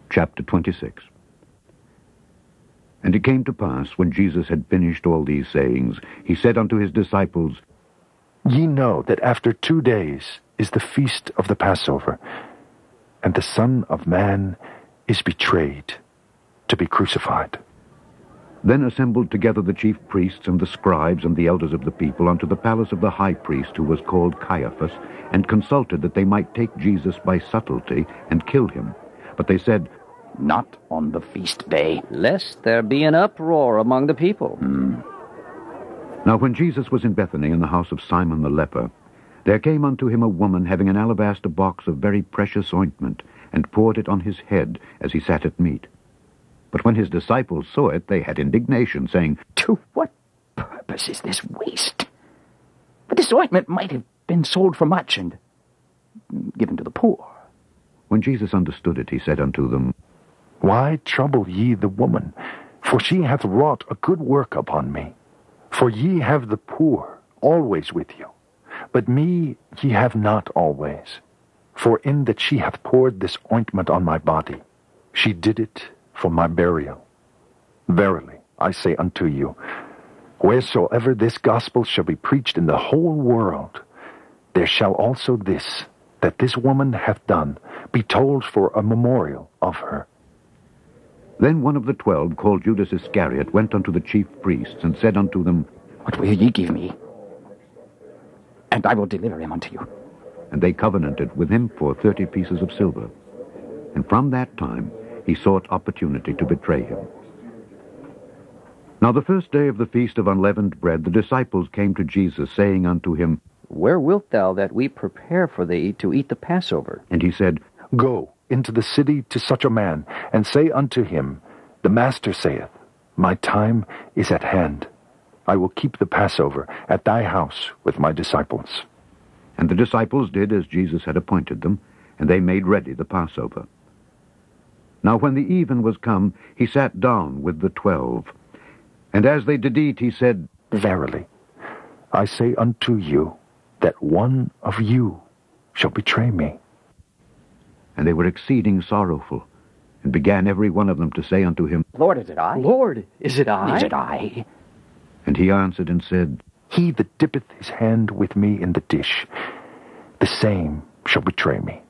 Chapter 26. And it came to pass, when Jesus had finished all these sayings, he said unto his disciples, Ye know that after 2 days is the feast of the Passover, and the Son of Man is betrayed to be crucified. Then assembled together the chief priests and the scribes and the elders of the people unto the palace of the high priest, who was called Caiaphas, and consulted that they might take Jesus by subtlety and kill him. But they said, Not on the feast day, lest there be an uproar among the people. Now when Jesus was in Bethany in the house of Simon the leper, there came unto him a woman having an alabaster box of very precious ointment, and poured it on his head as he sat at meat. But when his disciples saw it, they had indignation, saying, To what purpose is this waste? But this ointment might have been sold for much and given to the poor. When Jesus understood it, he said unto them, Why trouble ye the woman? For she hath wrought a good work upon me. For ye have the poor always with you, but me ye have not always. For in that she hath poured this ointment on my body, she did it for my burial. Verily, I say unto you, wheresoever this gospel shall be preached in the whole world, there shall also this, that this woman hath done, be told for a memorial of her. Then one of the 12, called Judas Iscariot, went unto the chief priests, and said unto them, What will ye give me? And I will deliver him unto you. And they covenanted with him for 30 pieces of silver. And from that time he sought opportunity to betray him. Now the first day of the feast of unleavened bread, the disciples came to Jesus, saying unto him, Where wilt thou that we prepare for thee to eat the Passover? And he said, Go into the city to such a man, and say unto him, The Master saith, My time is at hand. I will keep the Passover at thy house with my disciples. And the disciples did as Jesus had appointed them, and they made ready the Passover. Now when the even was come, he sat down with the 12. And as they did eat, he said, Verily, I say unto you, that one of you shall betray me. And they were exceeding sorrowful, and began every one of them to say unto him, Lord, is it I? Lord, is it I? Is it I? And he answered and said, He that dippeth his hand with me in the dish, the same shall betray me.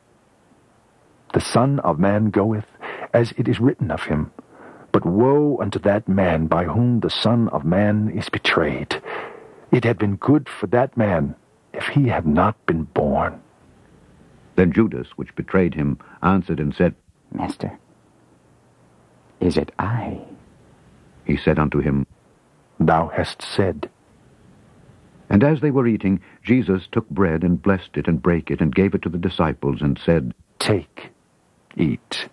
The Son of Man goeth, as it is written of him. But woe unto that man by whom the Son of Man is betrayed. It had been good for that man if he had not been born. Then Judas, which betrayed him, answered and said, Master, is it I? He said unto him, Thou hast said. And as they were eating, Jesus took bread and blessed it and brake it and gave it to the disciples and said, Take, eat.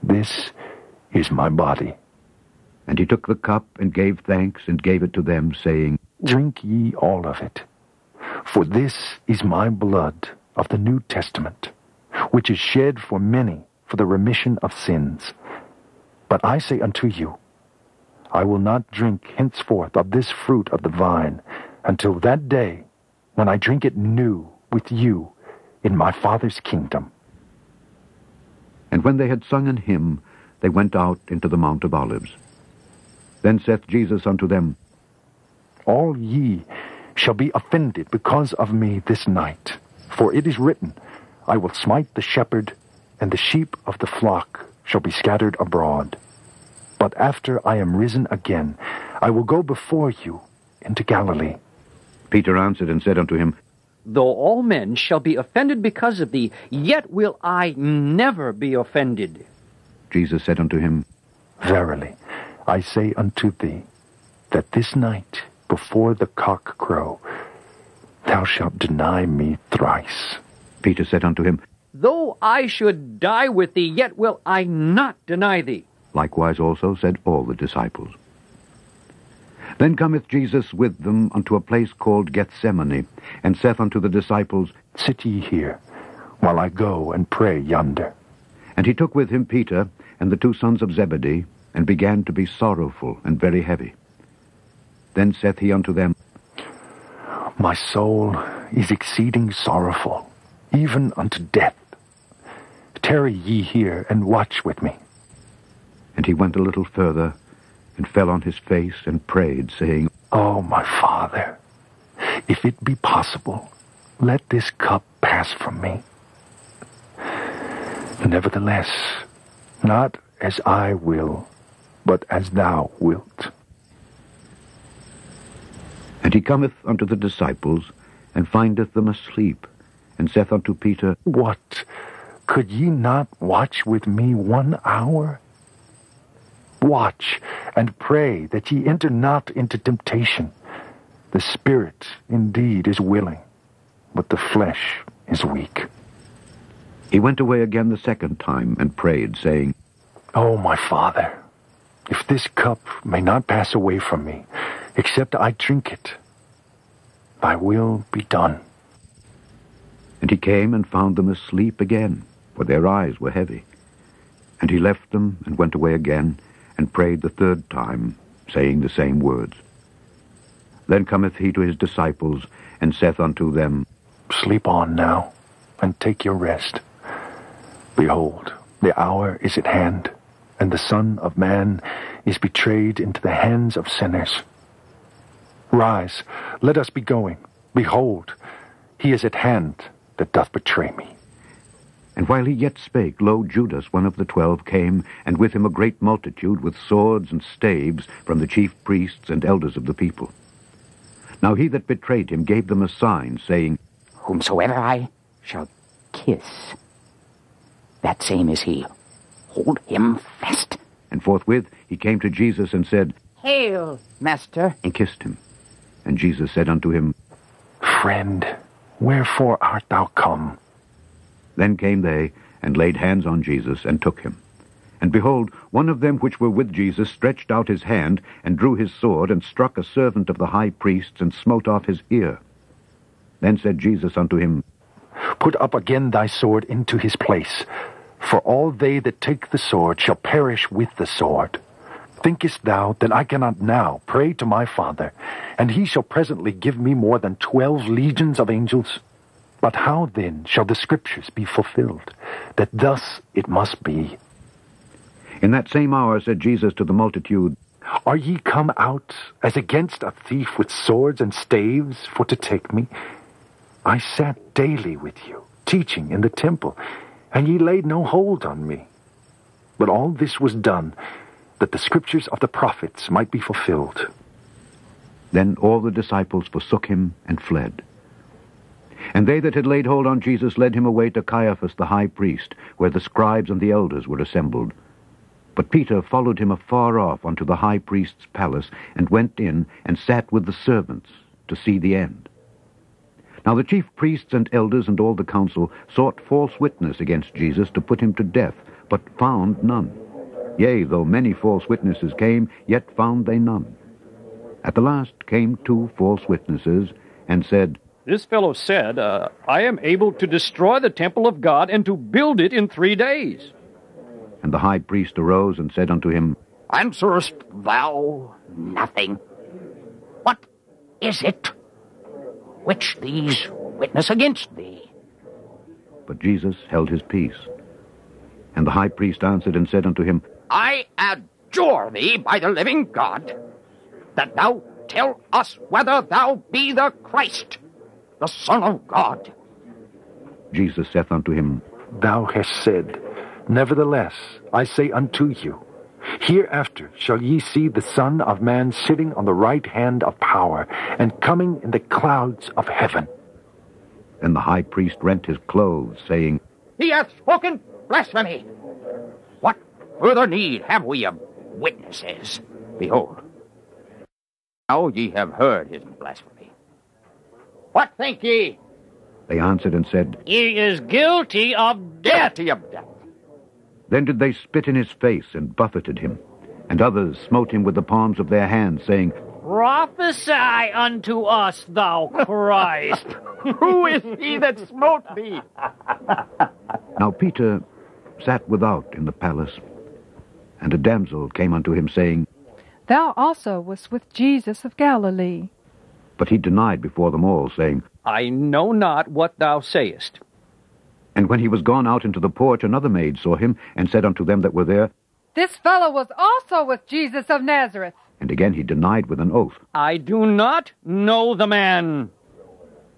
This is my body. And he took the cup and gave thanks and gave it to them, saying, Drink ye all of it. For this is my blood of the New Testament, which is shed for many for the remission of sins. But I say unto you, I will not drink henceforth of this fruit of the vine until that day when I drink it new with you in my Father's kingdom. And when they had sung an hymn, they went out into the Mount of Olives. Then saith Jesus unto them, All ye shall be offended because of me this night. For it is written, I will smite the shepherd, and the sheep of the flock shall be scattered abroad. But after I am risen again, I will go before you into Galilee. Peter answered and said unto him, Though all men shall be offended because of thee, yet will I never be offended. Jesus said unto him, Verily, I say unto thee, that this night, before the cock crow, thou shalt deny me thrice. Peter said unto him, Though I should die with thee, yet will I not deny thee. Likewise also said all the disciples. Then cometh Jesus with them unto a place called Gethsemane, and saith unto the disciples, Sit ye here, while I go and pray yonder. And he took with him Peter and the 2 sons of Zebedee, and began to be sorrowful and very heavy. Then saith he unto them, My soul is exceeding sorrowful, even unto death. tarry ye here and watch with me. And he went a little further, and fell on his face, and prayed, saying, O my Father, if it be possible, let this cup pass from me. Nevertheless, not as I will, but as thou wilt. And he cometh unto the disciples, and findeth them asleep, and saith unto Peter, What? Could ye not watch with me 1 hour? Watch and pray that ye enter not into temptation. The spirit indeed is willing, but the flesh is weak. He went away again the second time, and prayed, saying, O my Father, if this cup may not pass away from me, except I drink it, thy will be done. And he came and found them asleep again, for their eyes were heavy. And he left them, and went away again, and prayed the third time, saying the same words. Then cometh he to his disciples, and saith unto them, Sleep on now, and take your rest. Behold, the hour is at hand, and the Son of Man is betrayed into the hands of sinners. Rise, let us be going. Behold, he is at hand that doth betray me. And while he yet spake, lo, Judas, one of the 12, came, and with him a great multitude with swords and staves from the chief priests and elders of the people. Now he that betrayed him gave them a sign, saying, Whomsoever I shall kiss, that same is he. Hold him fast. And forthwith he came to Jesus, and said, Hail, Master. and kissed him. And Jesus said unto him, Friend, wherefore art thou come? Then came they, and laid hands on Jesus, and took him. And behold, one of them which were with Jesus stretched out his hand, and drew his sword, and struck a servant of the high priest's, and smote off his ear. Then said Jesus unto him, Put up again thy sword into his place, for all they that take the sword shall perish with the sword. Thinkest thou that I cannot now pray to my Father, and he shall presently give me more than 12 legions of angels? But how then shall the Scriptures be fulfilled, that thus it must be? In that same hour said Jesus to the multitude, Are ye come out as against a thief with swords and staves for to take me? I sat daily with you, teaching in the temple, and ye laid no hold on me. But all this was done, that the Scriptures of the prophets might be fulfilled. Then all the disciples forsook him, and fled. And they that had laid hold on Jesus led him away to Caiaphas the high priest, where the scribes and the elders were assembled. But Peter followed him afar off unto the high priest's palace, and went in, and sat with the servants, to see the end. Now the chief priests and elders and all the council sought false witness against Jesus to put him to death, but found none. Yea, though many false witnesses came, yet found they none. At the last came 2 false witnesses, and said, This fellow said, I am able to destroy the temple of God and to build it in 3 days. And the high priest arose and said unto him, Answerest thou nothing? What is it which these witness against thee? But Jesus held his peace. And the high priest answered and said unto him, I adjure thee by the living God, that thou tell us whether thou be the Christ, the Son of God. Jesus saith unto him, Thou hast said, Nevertheless, I say unto you, hereafter shall ye see the Son of Man sitting on the right hand of power, and coming in the clouds of heaven. Then the high priest rent his clothes, saying, He hath spoken blasphemy. What further need have we of witnesses? Behold, now ye have heard his blasphemy. What think ye? They answered and said, He is guilty of death. Guilty of death. Then did they spit in his face, and buffeted him. And others smote him with the palms of their hands, saying, Prophesy unto us, thou Christ. Who is he that smote thee? Now Peter sat without in the palace. And a damsel came unto him, saying, Thou also wast with Jesus of Galilee. But he denied before them all, saying, I know not what thou sayest. And when he was gone out into the porch, another maid saw him, and said unto them that were there, This fellow was also with Jesus of Nazareth. And again he denied with an oath. I do not know the man.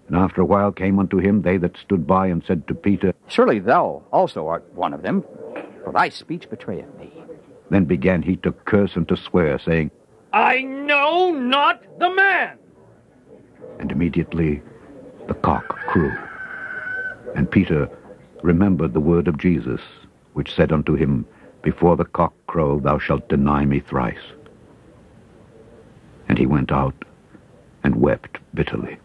And after a while came unto him they that stood by, and said to Peter, Surely thou also art one of them, for thy speech betrayeth me. Then began he to curse and to swear, saying, I know not the man. And immediately the cock crew. And Peter remembered the word of Jesus, which said unto him, Before the cock crow thou shalt deny me thrice. And he went out and wept bitterly.